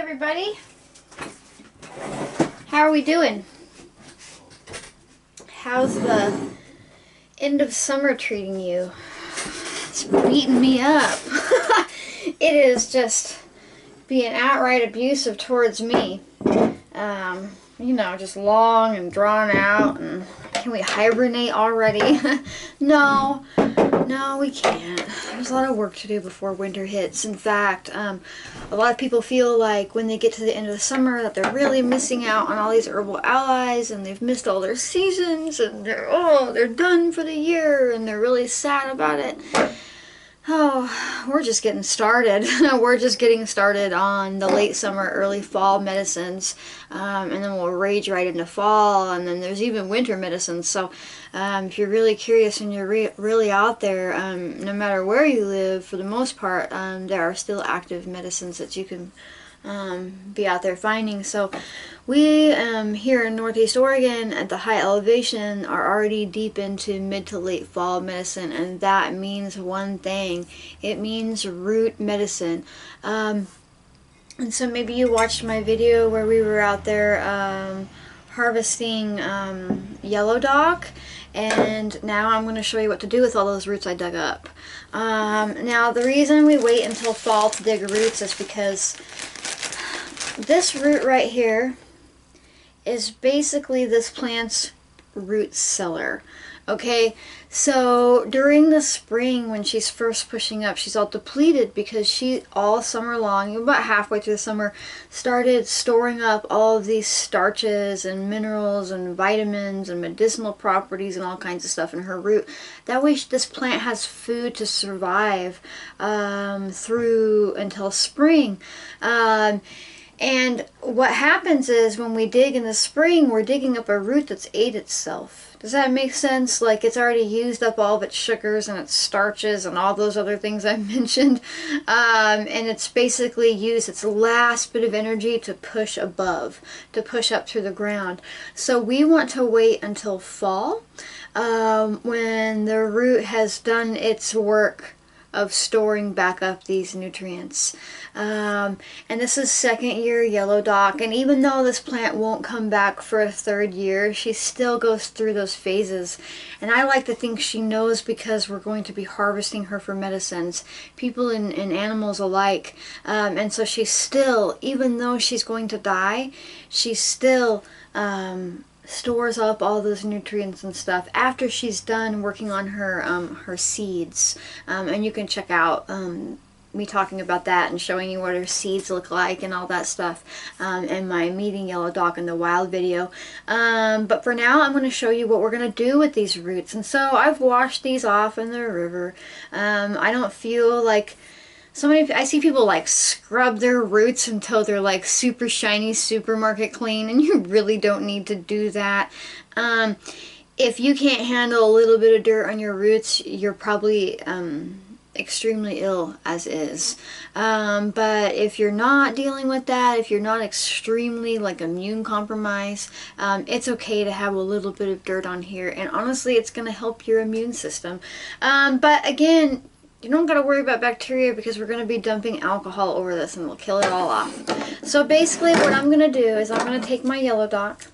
everybody. How are we doing? How's the end of summer treating you? It's beating me up. It is just being outright abusive towards me. You know, just long and drawn out, and can we hibernate already? No, we can't. There's a lot of work to do before winter hits. In fact, a lot of people feel like when they get to the end of the summer that they're really missing out on all these herbal allies, and they've missed all their seasons, and they're done for the year, and they're really sad about it. Oh, we're just getting started. We're just getting started on the late summer, early fall medicines, and then we'll rage right into fall, and then there's even winter medicines. So if you're really curious and you're really out there, no matter where you live, for the most part, there are still active medicines that you can be out there finding. So we here in Northeast Oregon at the high elevation are already deep into mid to late fall medicine, and that means one thing. It means root medicine. And so maybe you watched my video where we were out there harvesting yellow dock, and now I'm going to show you what to do with all those roots I dug up. Now the reason we wait until fall to dig roots is because this root right here is basically this plant's root cellar. Okay, so during the spring when she's first pushing up, she's all depleted because she all summer long, about halfway through the summer, started storing up all of these starches and minerals and vitamins and medicinal properties and all kinds of stuff in her root. That way this plant has food to survive through until spring. And what happens is when we dig in the spring, we're digging up a root that's ate itself. Does that make sense? Like it's already used up all of its sugars and its starches and all those other things I mentioned. And it's basically used its last bit of energy to push above, to push up through the ground. So we want to wait until fall when the root has done its work of storing back up these nutrients. And this is second year yellow dock, and even though this plant won't come back for a third year, she still goes through those phases. And I like to think she knows because we're going to be harvesting her for medicines, people and animals alike. And so she's still, even though she's going to die, she's still stores up all those nutrients and stuff after she's done working on her her seeds. And you can check out me talking about that and showing you what her seeds look like and all that stuff in my meeting yellow dock in the wild video. But for now I'm going to show you what we're going to do with these roots. And so I've washed these off in the river. I don't feel like I see people like scrub their roots until they're like super shiny, supermarket clean, and you really don't need to do that. If you can't handle a little bit of dirt on your roots, you're probably extremely ill as is. But if you're not dealing with that, if you're not extremely like immune compromised, it's okay to have a little bit of dirt on here, and honestly it's going to help your immune system. But again, you don't got to worry about bacteria because we're going to be dumping alcohol over this and we'll kill it all off. So basically what I'm going to do is I'm going to take my yellow dock,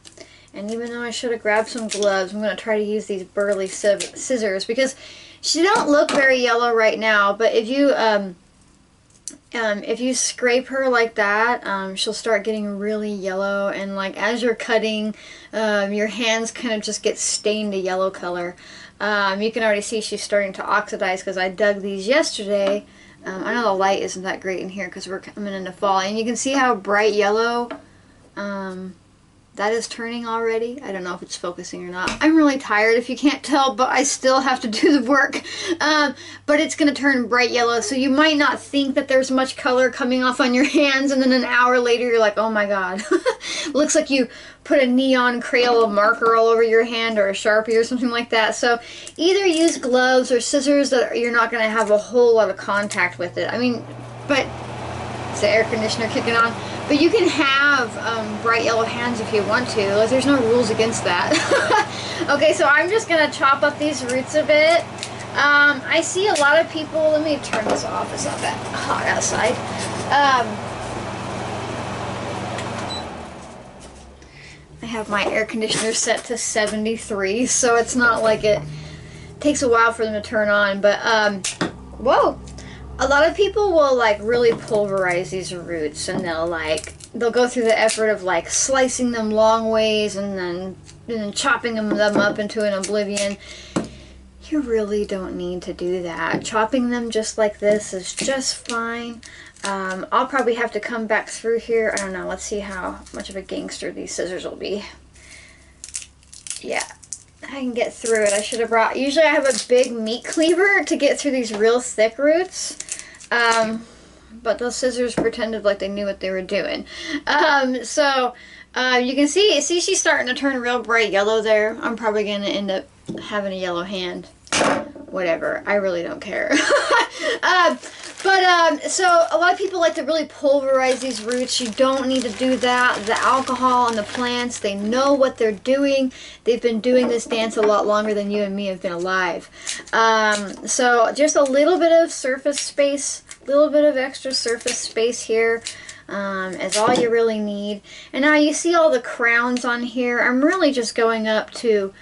and even though I should have grabbed some gloves, I'm going to try to use these burly scissors because she don't look very yellow right now, but if you scrape her like that, she'll start getting really yellow, and like as you're cutting, your hands kind of just get stained a yellow color. You can already see she's starting to oxidize because I dug these yesterday. I know the light isn't that great in here because we're coming into fall, and you can see how bright yellow that is turning already. I don't know if it's focusing or not. I'm really tired if you can't tell, but I still have to do the work. But it's going to turn bright yellow, so you might not think that there's much color coming off on your hands, and then an hour later you're like, oh my god. Looks like you put a neon Crayola marker all over your hand, or a Sharpie or something like that. So either use gloves or scissors that you're not going to have a whole lot of contact with it. I mean, but it's the air conditioner kicking on. But you can have bright yellow hands if you want to. Like, there's no rules against that. Okay, so I'm just going to chop up these roots a bit. I see a lot of people, let me turn this off, it's not that hot outside. have my air conditioner set to 73, so it's not like it takes a while for them to turn on. But whoa, a lot of people will like really pulverize these roots, and they'll go through the effort of like slicing them long ways and then chopping them up into an oblivion. You really don't need to do that. Chopping them just like this is just fine. I'll probably have to come back through here. I don't know. Let's see how much of a gangster these scissors will be. Yeah, I can get through it. I should have brought... Usually I have a big meat cleaver to get through these real thick roots. But those scissors pretended like they knew what they were doing. So you can see she's starting to turn real bright yellow there. I'm probably going to end up having a yellow hand. Whatever, I really don't care. So a lot of people like to really pulverize these roots. You don't need to do that. The alcohol and the plants, they know what they're doing. They've been doing this dance a lot longer than you and me have been alive. So just a little bit of surface space, a little bit of extra surface space here is all you really need. And now you see all the crowns on here. I'm really just going up to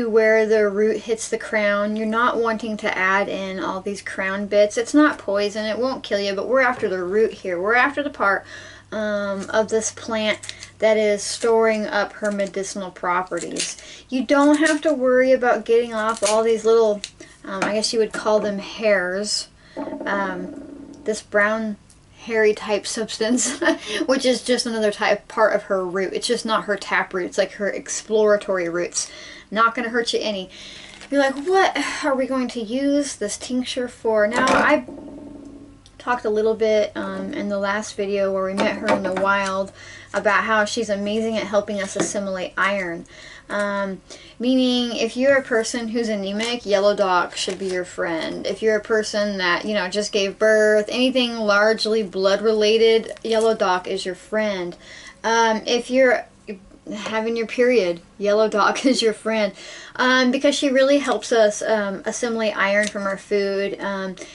where the root hits the crown. You're not wanting to add in all these crown bits. It's not poison, it won't kill you, but we're after the root here. We're after the part of this plant that is storing up her medicinal properties. You don't have to worry about getting off all these little, I guess you would call them hairs. This brown hairy type substance, which is just another part of her root. It's just not her tap root. It's like her exploratory roots. Not going to hurt you any. You're like, what are we going to use this tincture for? Now, I talked a little bit in the last video where we met her in the wild about how she's amazing at helping us assimilate iron. Meaning, if you're a person who's anemic, yellow dock should be your friend. If you're a person that, you know, just gave birth, anything largely blood related, yellow dock is your friend. If you're having your period, yellow dock is your friend, because she really helps us assimilate iron from our food,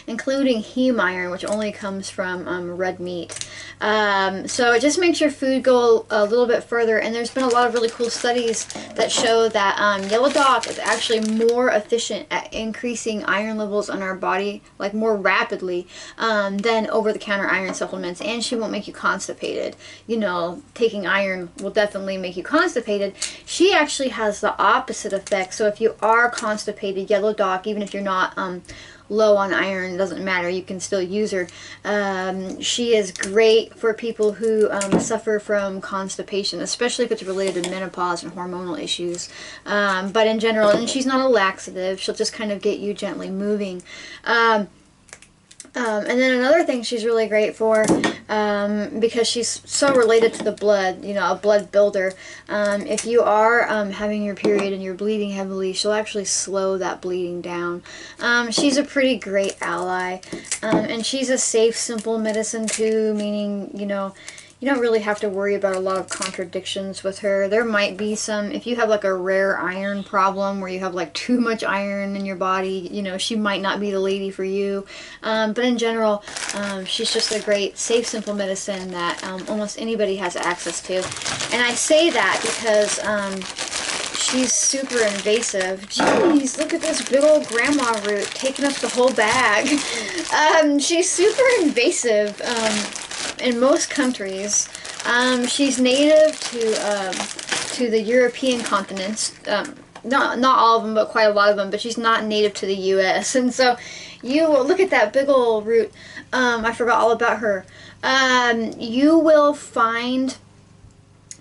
including heme iron, which only comes from red meat. So it just makes your food go a little bit further, and there's been a lot of really cool studies that show that yellow dock is actually more efficient at increasing iron levels in our body, like more rapidly, than over-the-counter iron supplements, and she won't make you constipated. You know, taking iron will definitely make you constipated. She actually has the opposite effect. So if you are constipated, yellow dock, even if you're not low on iron, it doesn't matter, you can still use her. She is great for people who suffer from constipation, especially if it's related to menopause and hormonal issues. But in general, and she's not a laxative, she'll just kind of get you gently moving. And then another thing she's really great for, because she's so related to the blood, you know, a blood builder. If you are having your period and you're bleeding heavily, she'll actually slow that bleeding down. She's a pretty great ally, and she's a safe, simple medicine too, meaning, you know, you don't really have to worry about a lot of contradictions with her. There might be some, if you have like a rare iron problem where you have like too much iron in your body, you know, she might not be the lady for you. But in general, she's just a great, safe, simple medicine that almost anybody has access to. And I say that because she's super invasive. Jeez, look at this big old grandma root taking up the whole bag. She's super invasive. In most countries, she's native to the European continents. Not all of them, but quite a lot of them. But she's not native to the U.S. And so, you look at that big old root. I forgot all about her. You will find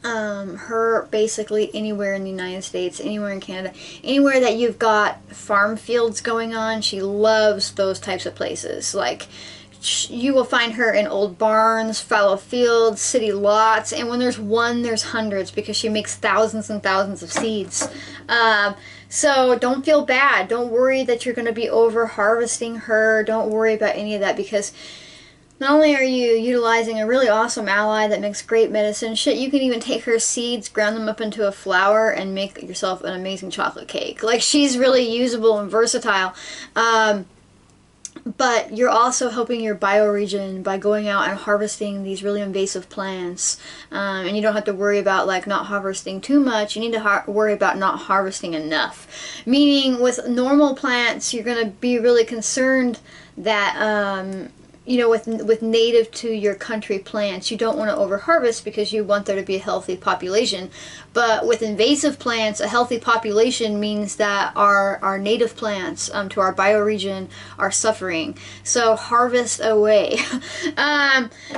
her basically anywhere in the United States, anywhere in Canada, anywhere that you've got farm fields going on. She loves those types of places. Like, you will find her in old barns, fallow fields, city lots, and when there's one, there's hundreds, because she makes thousands and thousands of seeds. So don't feel bad. Don't worry that you're going to be over harvesting her. Don't worry about any of that, because not only are you utilizing a really awesome ally that makes great medicine, shit, you can even take her seeds, ground them up into a flour, and make yourself an amazing chocolate cake. Like, she's really usable and versatile. but you're also helping your bioregion by going out and harvesting these really invasive plants. And you don't have to worry about like not harvesting too much. You need to worry about not harvesting enough. Meaning with normal plants, you're going to be really concerned that you know, with native to your country plants, you don't want to overharvest because you want there to be a healthy population. But with invasive plants, a healthy population means that our native plants to our bioregion are suffering. So harvest away.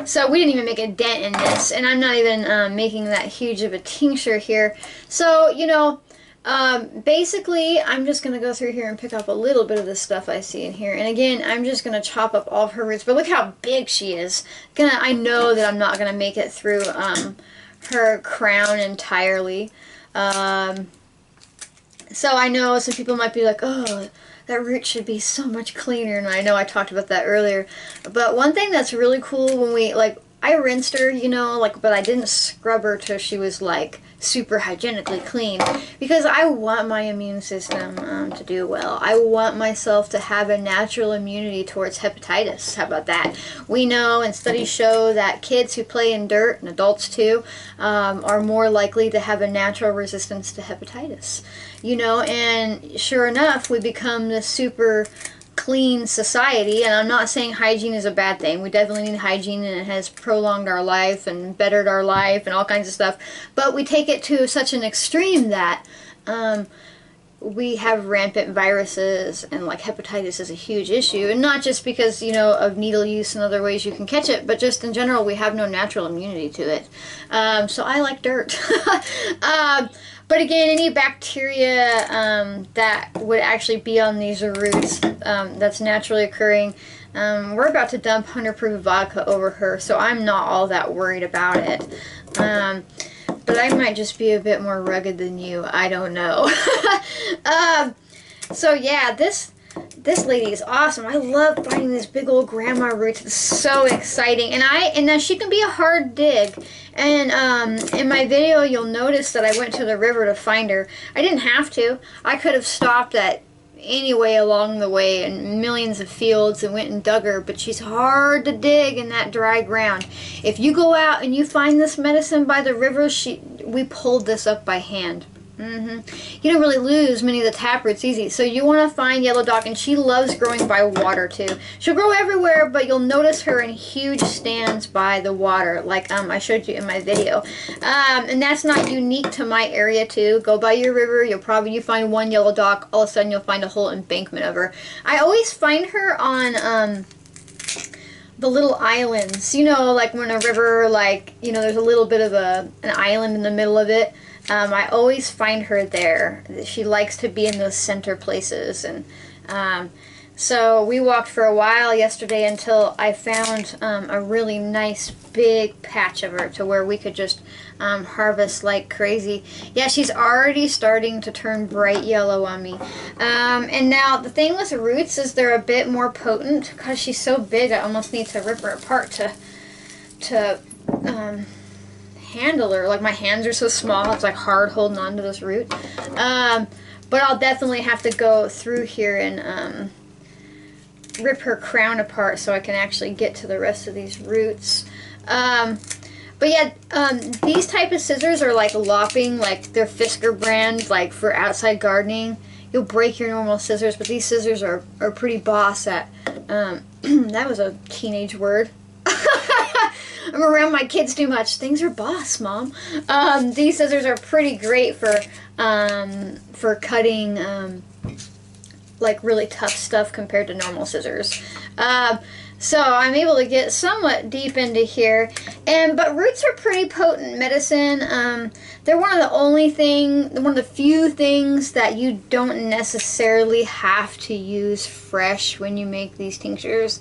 So we didn't even make a dent in this, and I'm not even making that huge of a tincture here. So, you know, basically, I'm just going to go through here and pick up a little bit of the stuff I see in here. And again, I'm just going to chop up all of her roots. But look how big she is. I know that I'm not going to make it through her crown entirely. So I know some people might be like, oh, that root should be so much cleaner. And I know I talked about that earlier. But one thing that's really cool when we, like, I rinsed her, you know, like, but I didn't scrub her till she was, like, super hygienically clean, because I want my immune system to do well. I want myself to have a natural immunity towards hepatitis. How about that? We know and studies show that kids who play in dirt, and adults too, are more likely to have a natural resistance to hepatitis. You know, and sure enough, we become this super clean society. And I'm not saying hygiene is a bad thing. We definitely need hygiene, and it has prolonged our life and bettered our life and all kinds of stuff. But we take it to such an extreme that we have rampant viruses, and like hepatitis is a huge issue. And not just because, you know, of needle use and other ways you can catch it, but just in general we have no natural immunity to it. So I like dirt. But again, any bacteria that would actually be on these roots that's naturally occurring, we're about to dump 100 proof vodka over her, so I'm not all that worried about it. But I might just be a bit more rugged than you. I don't know. So yeah, this lady is awesome. I love finding these big old grandma roots. It's so exciting. And now she can be a hard dig. And in my video, you'll notice that I went to the river to find her. I didn't have to. I could have stopped at any way along the way in millions of fields and went and dug her, but she's hard to dig in that dry ground. If you go out and you find this medicine by the river, we pulled this up by hand. You don't really lose many of the taproots easy. So you want to find yellow dock, and she loves growing by water too. She'll grow everywhere, but you'll notice her in huge stands by the water, like I showed you in my video. And that's not unique to my area too. Go by your river, you find one yellow dock, all of a sudden you'll find a whole embankment of her. I always find her on the little islands, you know, like when a river, like, you know, there's a little bit of an island in the middle of it. I always find her there. She likes to be in those center places. And so we walked for a while yesterday until I found a really nice big patch of her to where we could just harvest like crazy. Yeah, she's already starting to turn bright yellow on me. And now the thing with roots is they're a bit more potent. Because she's so big, I almost need to rip her apart to handle her. Like, my hands are so small, it's like hard holding on to this root. But I'll definitely have to go through here and rip her crown apart so I can actually get to the rest of these roots. But yeah, these type of scissors are like lopping, like they're Fisker brand, like for outside gardening. You'll break your normal scissors, but these scissors are pretty boss at, that was a teenage word. I'm around my kids too much. Things are boss, Mom. These scissors are pretty great for cutting like really tough stuff compared to normal scissors. So I'm able to get somewhat deep into here, but roots are pretty potent medicine. They're one of the few things that you don't necessarily have to use fresh when you make these tinctures.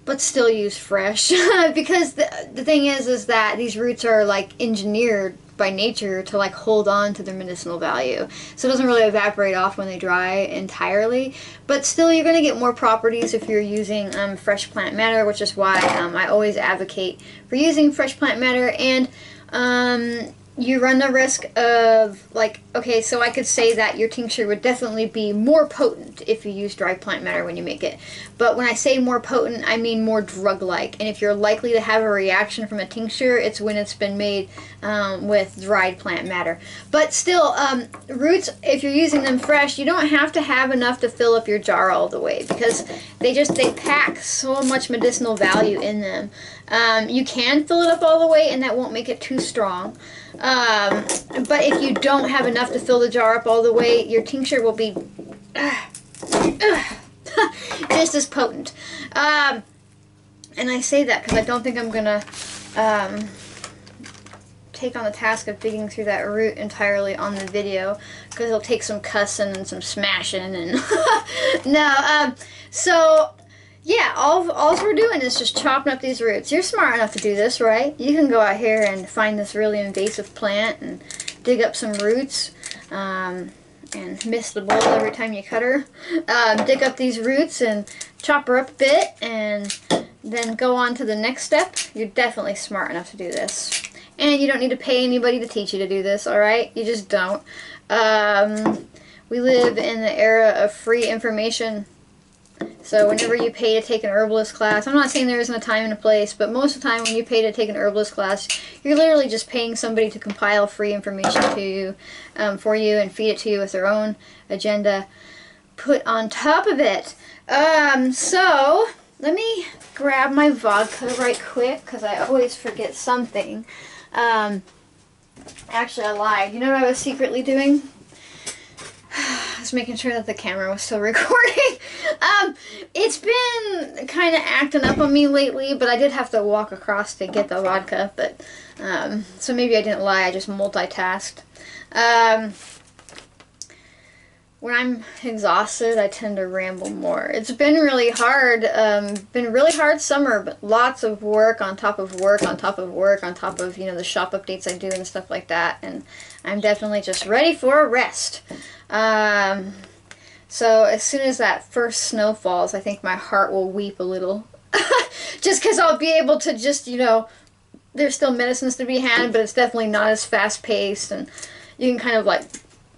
But still use fresh. Because the thing is that these roots are like engineered by nature to like hold on to their medicinal value. So it doesn't really evaporate off when they dry entirely. But still, you're going to get more properties if you're using fresh plant matter, which is why I always advocate for using fresh plant matter. And you run the risk of, like, okay, so I could say that your tincture would definitely be more potent if you use dried plant matter when you make it. But when I say more potent, I mean more drug-like. And if you're likely to have a reaction from a tincture, it's when it's been made with dried plant matter. But still, roots, if you're using them fresh, you don't have to have enough to fill up your jar all the way, because they pack so much medicinal value in them. You can fill it up all the way, and that won't make it too strong. But if you don't have enough to fill the jar up all the way, your tincture will be just as potent. And I say that because I don't think I'm gonna take on the task of digging through that root entirely on the video, because it'll take some cussing and some smashing and no. So yeah, all we're doing is just chopping up these roots. You're smart enough to do this, right? You can go out here and find this really invasive plant and dig up some roots and miss the bowl every time you cut her. Dig up these roots and chop her up a bit, and then go on to the next step. You're definitely smart enough to do this. And you don't need to pay anybody to teach you to do this, alright? You just don't. We live in the era of free information. So whenever you pay to take an herbalist class, I'm not saying there isn't a time and a place, but most of the time when you pay to take an herbalist class, you're literally just paying somebody to compile free information to you, for you, and feed it to you with their own agenda put on top of it. So let me grab my vodka right quick, because I always forget something. Actually, I lied. You know what I was secretly doing? I was making sure that the camera was still recording. It's been kind of acting up on me lately, but I did have to walk across to get the vodka. But so maybe I didn't lie. I just multitasked. When I'm exhausted, I tend to ramble more. It's been really hard. Been a really hard summer, but lots of work on top of work on top of work on top of, you know, the shop updates I do and stuff like that. And I'm definitely just ready for a rest. So as soon as that first snow falls, I think my heart will weep a little. Just because I'll be able to just, you know, there's still medicines to be had, but it's definitely not as fast-paced, and you can kind of like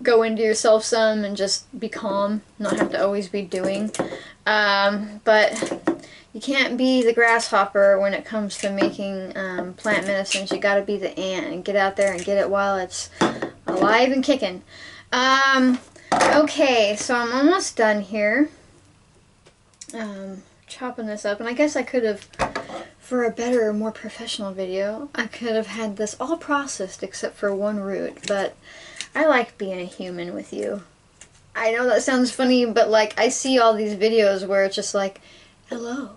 go into yourself some and just be calm, not have to always be doing. But you can't be the grasshopper when it comes to making plant medicines. You gotta be the ant and get out there and get it while it's alive and kicking. Okay, so I'm almost done here. Chopping this up, and I guess I could have, for a better, more professional video, I could have had this all processed except for one root, but I like being a human with you. I know that sounds funny, but like, I see all these videos where it's just like, hello,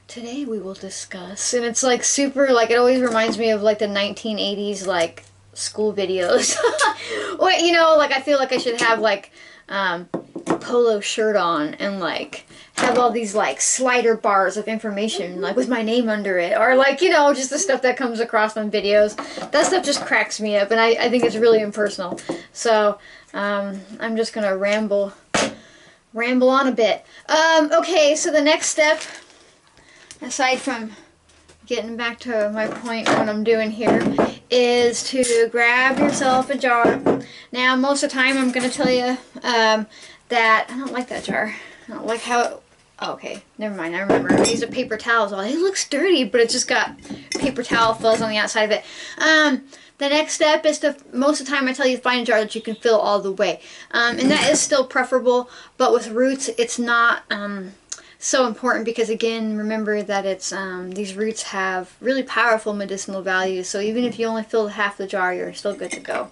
today we will discuss, and it's like super, like, it always reminds me of like the 1980s, like, school videos. Or, you know, like, I feel like I should have like a polo shirt on and like have all these like slider bars of information like with my name under it, or like, you know, just the stuff that comes across on videos. That stuff just cracks me up, and I think it's really impersonal. So I'm just gonna ramble on a bit. Okay, so the next step, aside from getting back to my point, what I'm doing here is to grab yourself a jar. Now, most of the time I'm going to tell you that I don't like that jar. I don't like how it, oh, okay, never mind, I remember. These are paper towels. Well, it looks dirty, but it's just got paper towel fuzz on the outside of it. The next step is to, most of the time I tell you to find a jar that you can fill all the way. And that is still preferable, but with roots it's not so important, because again, remember that it's these roots have really powerful medicinal values, so even if you only fill half the jar, you're still good to go.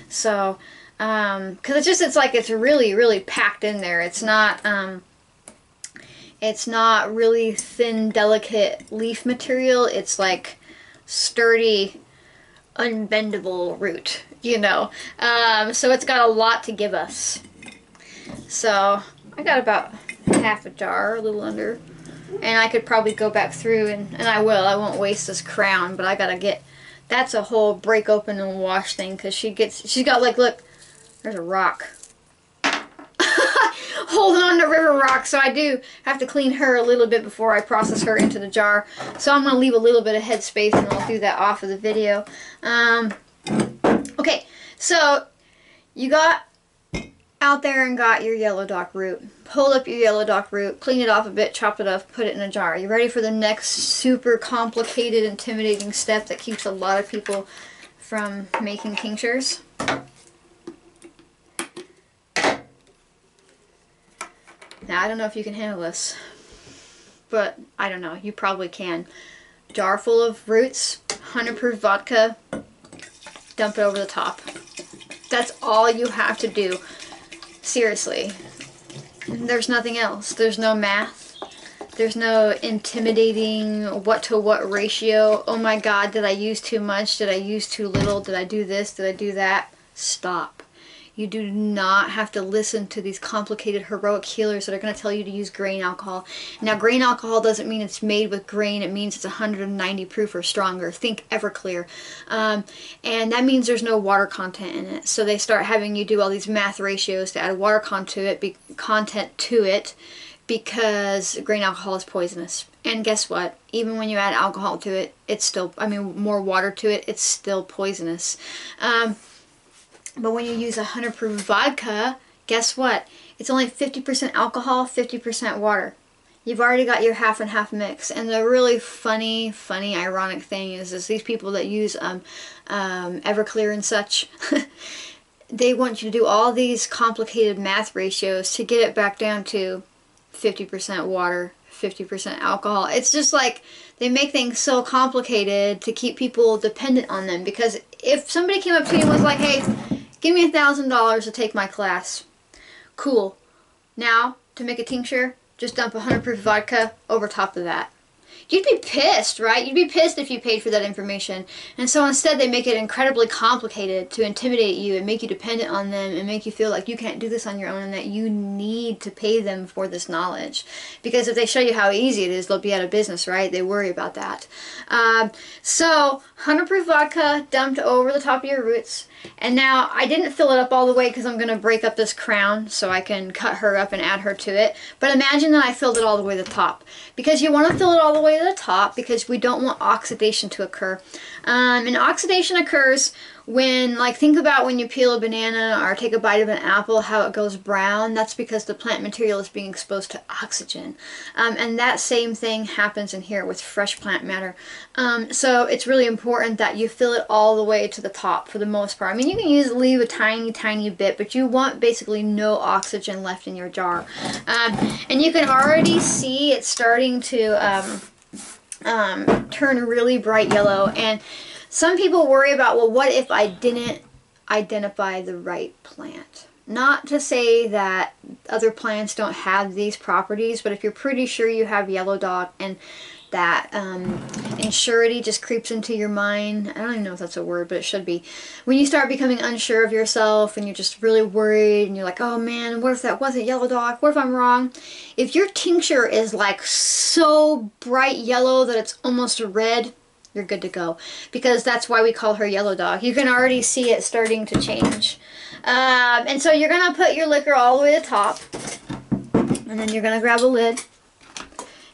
So because it's like it's really packed in there. It's not really thin, delicate leaf material. It's like sturdy, unbendable root, you know. So it's got a lot to give us. So I got about half a jar, a little under, and I could probably go back through, and I will. I won't waste this crown, but I gotta get, that's a whole break open and wash thing, because she's got like, look, there's a rock holding on to river rock, so I do have to clean her a little bit before I process her into the jar. So I'm gonna leave a little bit of head space, and I'll do that off of the video. Okay, so you got out there and got your yellow dock root. Pulled up your yellow dock root, clean it off a bit, chop it up, put it in a jar. You ready for the next super complicated, intimidating step that keeps a lot of people from making tinctures? Now, I don't know if you can handle this, but I don't know. You probably can. Jar full of roots, 100 proof vodka, dump it over the top. That's all you have to do. Seriously. There's nothing else. There's no math. There's no intimidating what to what ratio. Oh my God, did I use too much? Did I use too little? Did I do this? Did I do that? Stop. You do not have to listen to these complicated heroic healers that are going to tell you to use grain alcohol. Now, grain alcohol doesn't mean it's made with grain. It means it's 190 proof or stronger. Think Everclear. And that means there's no water content in it. So they start having you do all these math ratios to add water content to it because grain alcohol is poisonous. And guess what? Even when you add alcohol to it, it's still, more water to it, it's still poisonous. But when you use 100 proof vodka, guess what? It's only 50% alcohol, 50% water. You've already got your half and half mix. And the really funny, ironic thing is these people that use Everclear and such, they want you to do all these complicated math ratios to get it back down to 50% water, 50% alcohol. It's just like they make things so complicated to keep people dependent on them. Because if somebody came up to you and was like, hey, give me $1,000 to take my class. Cool. Now, to make a tincture, just dump 100 proof vodka over top of that. You'd be pissed, right? You'd be pissed if you paid for that information. And so instead they make it incredibly complicated to intimidate you and make you dependent on them and make you feel like you can't do this on your own and that you need to pay them for this knowledge. Because if they show you how easy it is, they'll be out of business, right? They worry about that. So 100 proof vodka dumped over the top of your roots. And now I didn't fill it up all the way because I'm going to break up this crown so I can cut her up and add her to it. But imagine that I filled it all the way to the top. Because you want to fill it all the way to the top because we don't want oxidation to occur. And oxidation occurs when, think about when you peel a banana or take a bite of an apple, how it goes brown. That's because the plant material is being exposed to oxygen. And that same thing happens in here with fresh plant matter. So it's really important that you fill it all the way to the top for the most part. You can leave a tiny bit, but you want basically no oxygen left in your jar. And you can already see it starting to turn really bright yellow. And some people worry about, well, what if I didn't identify the right plant? Not to say that other plants don't have these properties, but if you're pretty sure you have yellow dock and that insurity just creeps into your mind. I don't even know if that's a word, but it should be. When you start becoming unsure of yourself and you're just really worried and you're like, oh man, what if that wasn't yellow dock? What if I'm wrong? If your tincture is so bright yellow that it's almost red, you're good to go. Because that's why we call her yellow dock. You can already see it starting to change. And so you're going to put your liquor all the way to the top. And then you're going to grab a lid.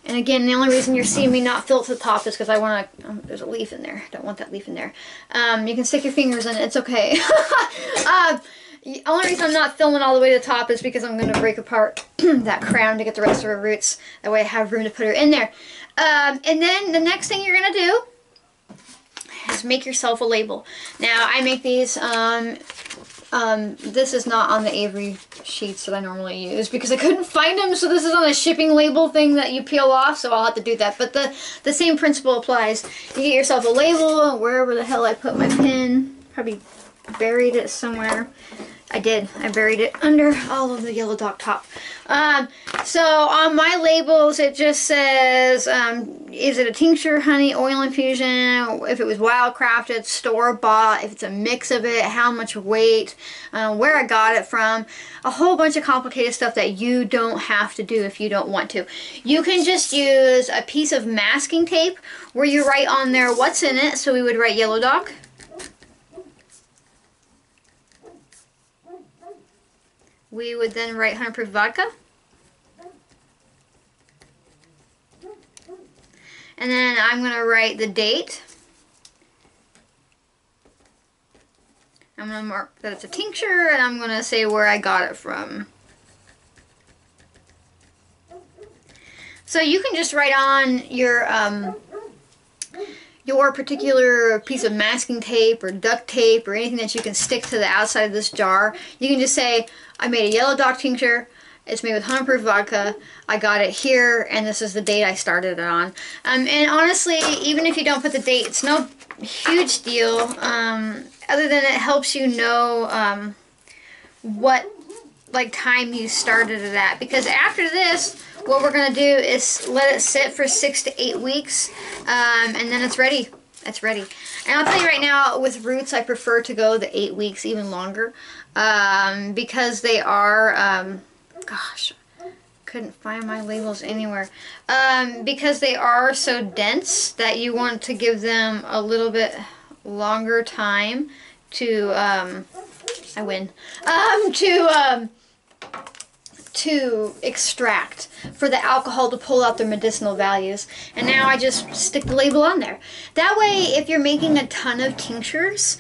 And again, the only reason you're seeing me not fill it to the top is because I want to, there's a leaf in there. I don't want that leaf in there. You can stick your fingers in it. It's okay. The only reason I'm not filling it all the way to the top is because I'm going to break apart that crown to get the rest of her roots. That way I have room to put her in there. And then the next thing you're going to do is make yourself a label. Now, I make these, this is not on the Avery sheets that I normally use because I couldn't find them, so this is on a shipping label thing that you peel off, so I'll have to do that. But the same principle applies. You get yourself a label, wherever the hell I put my pen. Probably buried it somewhere. I did. I buried it under all of the yellow dock top. So on my labels it just says, is it a tincture, honey, oil infusion, if it was wildcrafted, store-bought, if it's a mix of it, how much weight, where I got it from, a whole bunch of complicated stuff that you don't have to do if you don't want to. You can just use a piece of masking tape where you write on there what's in it, so we would write yellow dock. We would then write 100 proof vodka. And then I'm going to write the date. I'm going to mark that it's a tincture, and I'm going to say where I got it from. So you can just write on your particular piece of masking tape or duct tape or anything that you can stick to the outside of this jar. You can just say, I made a yellow dock tincture. It's made with 100 proof vodka. I got it here, and this is the date I started it on. And honestly, even if you don't put the date, it's no huge deal. Other than it helps you know what time you started it at. Because after this, what we're going to do is let it sit for 6 to 8 weeks, and then it's ready. It's ready. And I'll tell you right now, with roots, I prefer to go the 8 weeks, even longer, because they are, gosh, couldn't find my labels anywhere, because they are so dense that you want to give them a little bit longer time to, I win, to extract, for the alcohol to pull out their medicinal values. And now I just stick the label on there. That way, if you're making a ton of tinctures,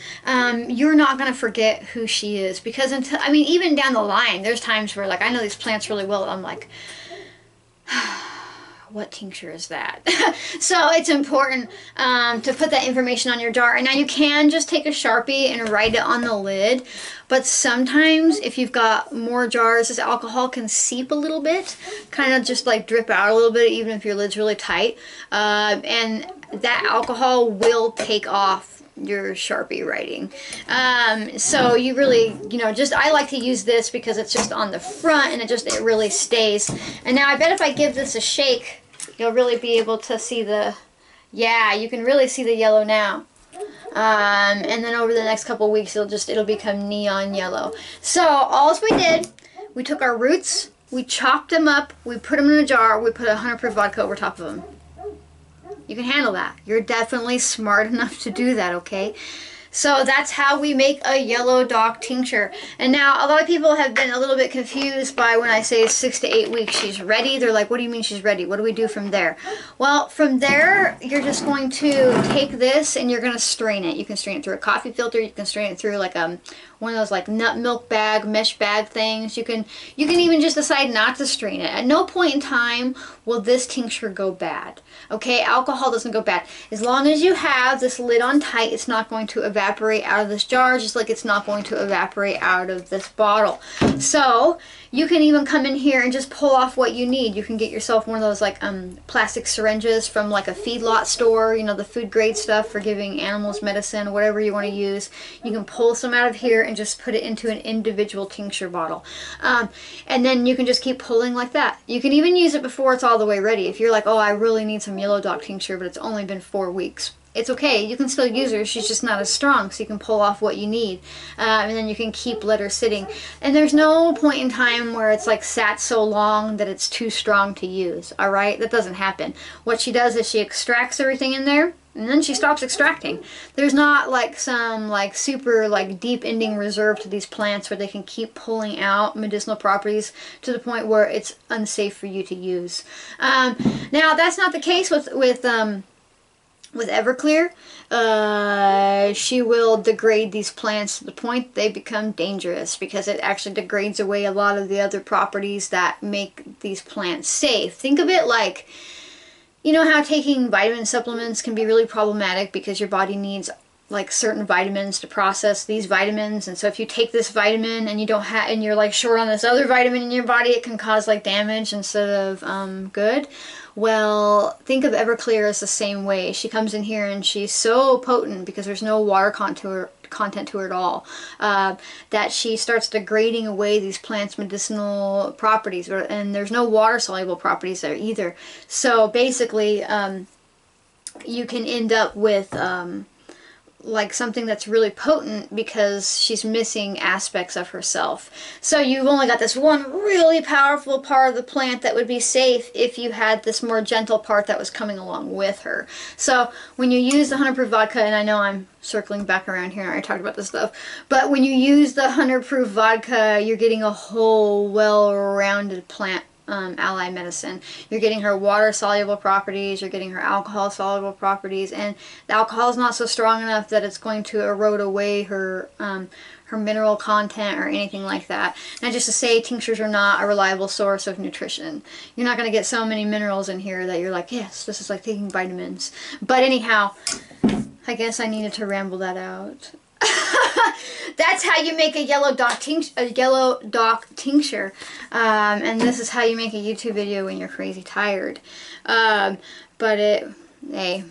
you're not going to forget who she is. Because until, I mean, even down the line, there's times where, like, I know these plants really well, I'm like, what tincture is that? So it's important to put that information on your jar. And now you can just take a Sharpie and write it on the lid, but sometimes if you've got more jars, this alcohol can seep a little bit, kind of just like drip out a little bit, even if your lid's really tight, and that alcohol will take off your Sharpie writing. So you really, you know, just, I like to use this because it's just on the front and it really stays. And now I bet if I give this a shake, you'll really be able to see the, yeah, you can really see the yellow now. And then over the next couple weeks, it'll become neon yellow. So all we did, we took our roots, we chopped them up, we put them in a jar, we put 100 proof vodka over top of them. You can handle that. You're definitely smart enough to do that, okay? So that's how we make a yellow dock tincture. And now a lot of people have been a little bit confused by when I say 6 to 8 weeks she's ready. They're like, what do you mean she's ready? What do we do from there? Well, from there, you're just going to take this and you're going to strain it. You can strain it through a coffee filter. You can strain it through like one of those like nut milk bag, mesh bag things. You can even just decide not to strain it. At no point in time will this tincture go bad. Okay, alcohol doesn't go bad. As long as you have this lid on tight, it's not going to evaporate out of this jar, just like it's not going to evaporate out of this bottle. So you can even come in here and just pull off what you need. You can get yourself one of those like plastic syringes from like a feedlot store, you know, the food grade stuff for giving animals medicine, whatever you want to use. You can pull some out of here and just put it into an individual tincture bottle. And then you can just keep pulling like that. You can even use it before it's all the way ready. If you're like, oh, I really need some yellow dock tincture, but it's only been 4 weeks. It's okay. You can still use her. She's just not as strong, so you can pull off what you need. And then you can let her sitting. And there's no point in time where it's like sat so long that it's too strong to use. All right? That doesn't happen. What she does is she extracts everything in there, and then she stops extracting. There's not like some like super like deep ending reserve to these plants where they can keep pulling out medicinal properties to the point where it's unsafe for you to use. Now that's not the case with Everclear. She will degrade these plants to the point they become dangerous because it actually degrades away a lot of the other properties that make these plants safe. Think of it like, you know how taking vitamin supplements can be really problematic because your body needs like certain vitamins to process these vitamins, and so if you take this vitamin and you don't have, and you're like short on this other vitamin in your body, it can cause like damage instead of good. Well, think of Everclear as the same way. She comes in here and she's so potent because there's no water content to her at all, that she starts degrading away these plants' medicinal properties, and there's no water soluble properties there either. So basically, you can end up with like something that's really potent because she's missing aspects of herself. So you've only got this one really powerful part of the plant that would be safe if you had this more gentle part that was coming along with her. So when you use the 100 proof vodka, and I know I'm circling back around here, I already talked about this stuff, but when you use the 100 proof vodka, you're getting a whole well-rounded plant ally medicine. You're getting her water-soluble properties, you're getting her alcohol-soluble properties, and the alcohol is not so strong enough that it's going to erode away her her mineral content or anything like that. Now, just to say, tinctures are not a reliable source of nutrition. You're not going to get so many minerals in here that you're like, yes, this is like taking vitamins. But anyhow, I guess I needed to ramble that out. That's how you make a yellow dock tincture, and this is how you make a YouTube video when you're crazy tired. Hey,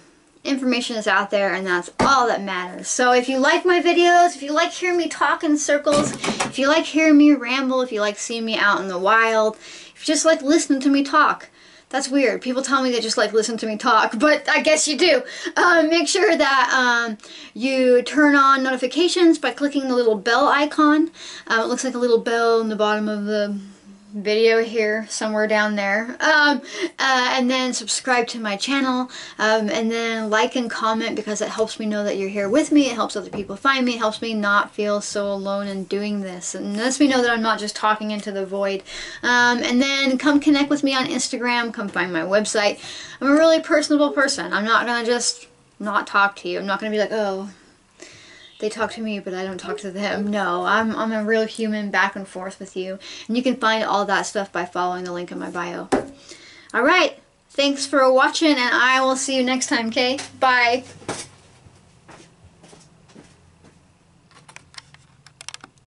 information is out there, and that's all that matters. So if you like my videos, if you like hearing me talk in circles, if you like hearing me ramble, if you like seeing me out in the wild, if you just like listening to me talk. That's weird. People tell me they just like listen to me talk, but I guess you do. Make sure that you turn on notifications by clicking the little bell icon. It looks like a little bell in the bottom of the video here, somewhere down there. And then subscribe to my channel, and then like and comment, because it helps me know that you're here with me. It helps other people find me. It helps me not feel so alone in doing this, and lets me know that I'm not just talking into the void. And then come connect with me on Instagram. Come find my website. I'm a really personable person. I'm not gonna just not talk to you. I'm not gonna be like, oh, they talk to me, but I don't talk to them. No, I'm a real human, back and forth with you. And you can find all that stuff by following the link in my bio. Alright, thanks for watching, and I will see you next time, okay? Bye!